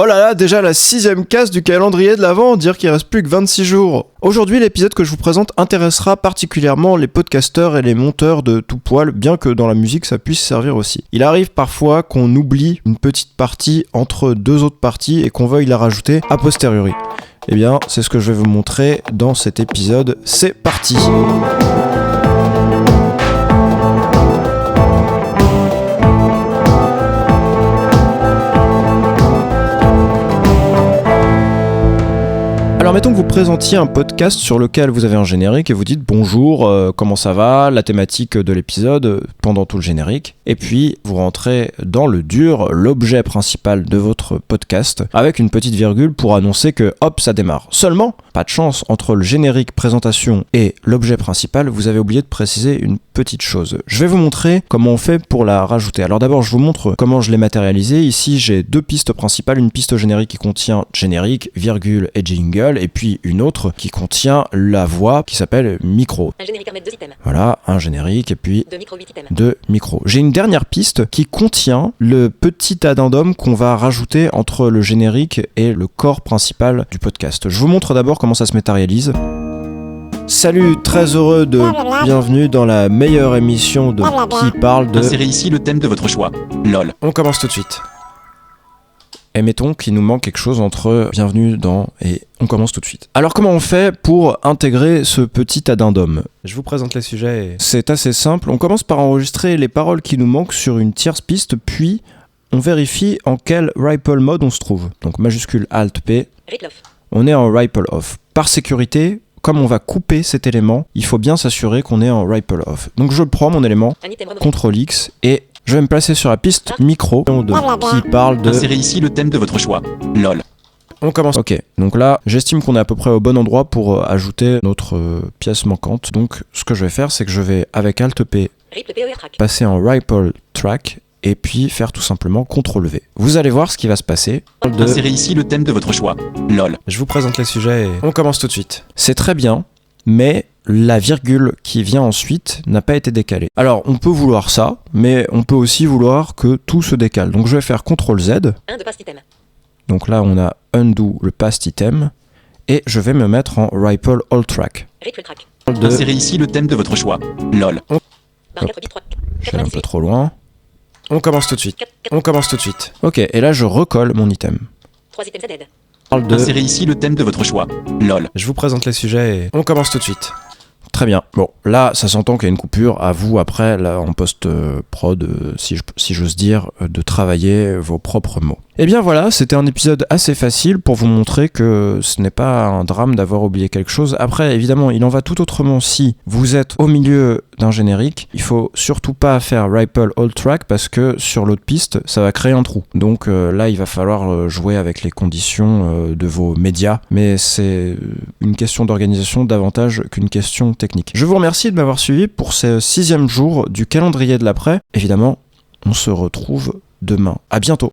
Oh là là, déjà la 6ème case du calendrier de l'Avent, dire qu'il reste plus que 26 jours. Aujourd'hui, l'épisode que je vous présente intéressera particulièrement les podcasteurs et les monteurs de tout poil, bien que dans la musique ça puisse servir aussi. Il arrive parfois qu'on oublie une petite partie entre deux autres parties et qu'on veuille la rajouter a posteriori. Eh bien, c'est ce que je vais vous montrer dans cet épisode. C'est parti! Alors mettons que vous présentiez un podcast sur lequel vous avez un générique et vous dites bonjour, comment ça va, la thématique de l'épisode pendant tout le générique. Et puis vous rentrez dans le dur, l'objet principal de votre podcast, avec une petite virgule pour annoncer que hop, ça démarre. Seulement, pas de chance, entre le générique présentation et l'objet principal, vous avez oublié de préciser une petite chose. Je vais vous montrer comment on fait pour la rajouter. Alors d'abord, je vous montre comment je l'ai matérialisé. Ici, j'ai deux pistes principales, une piste générique qui contient générique, virgule et jingle, et puis une autre qui contient la voix qui s'appelle micro. Un générique permet 2 items. Voilà, un générique et puis 2 micros, 8 items. 2 micros. J'ai une dernière piste qui contient le petit addendum qu'on va rajouter entre le générique et le corps principal du podcast. Je vous montre d'abord comment ça se matérialise. Salut, très heureux de bienvenue dans la meilleure émission de qui parle de... Insérez ici le thème de votre choix. LOL. On commence tout de suite. Et mettons qu'il nous manque quelque chose entre bienvenue dans et on commence tout de suite. Alors comment on fait pour intégrer ce petit addendum ? Je vous présente les sujets. C'est assez simple. On commence par enregistrer les paroles qui nous manquent sur une tierce piste, puis on vérifie en quel ripple mode on se trouve. Donc majuscule Alt P. Ripple off. On est en ripple off. Par sécurité, comme on va couper cet élément, il faut bien s'assurer qu'on est en ripple off. Donc je prends mon élément, Un item remonté. CTRL X, et je vais me placer sur la piste micro qui parle de... Insérez ici le thème de votre choix. LOL. On commence. Ok, donc là, j'estime qu'on est à peu près au bon endroit pour ajouter notre pièce manquante. Donc ce que je vais faire, c'est que je vais, avec Alt P, Ripple POR track. passer en ripple track, et puis faire tout simplement CTRL V. Vous allez voir ce qui va se passer. Insérez ici le thème de votre choix. LOL. Je vous présente les sujets et on commence tout de suite. C'est très bien, mais la virgule qui vient ensuite n'a pas été décalée. Alors, on peut vouloir ça, mais on peut aussi vouloir que tout se décale. Donc je vais faire CTRL Z. 1 de past item. Donc là, on a undo le past item. Et je vais me mettre en ripple all track. Ripple track. Insérez ici le thème de votre choix. LOL. Barre 4 bits 3. Je vais un peu trop loin. On commence tout de suite. On commence tout de suite. Ok, et là, je recolle mon item. 3 items added. Insérez ici le thème de votre choix. LOL. Je vous présente les sujets et on commence tout de suite. Très bien. Bon, là, ça s'entend qu'il y a une coupure. À vous, après, là, en post-prod, si j'ose dire, de travailler vos propres mots. Et bien voilà, c'était un épisode assez facile pour vous montrer que ce n'est pas un drame d'avoir oublié quelque chose. Après, évidemment, il en va tout autrement si vous êtes au milieu d'un générique. Il faut surtout pas faire ripple all track parce que sur l'autre piste, ça va créer un trou. Donc là, il va falloir jouer avec les conditions de vos médias. Mais c'est une question d'organisation davantage qu'une question technique. Je vous remercie de m'avoir suivi pour ce 6e jour du calendrier de l'après. Évidemment, on se retrouve demain. À bientôt.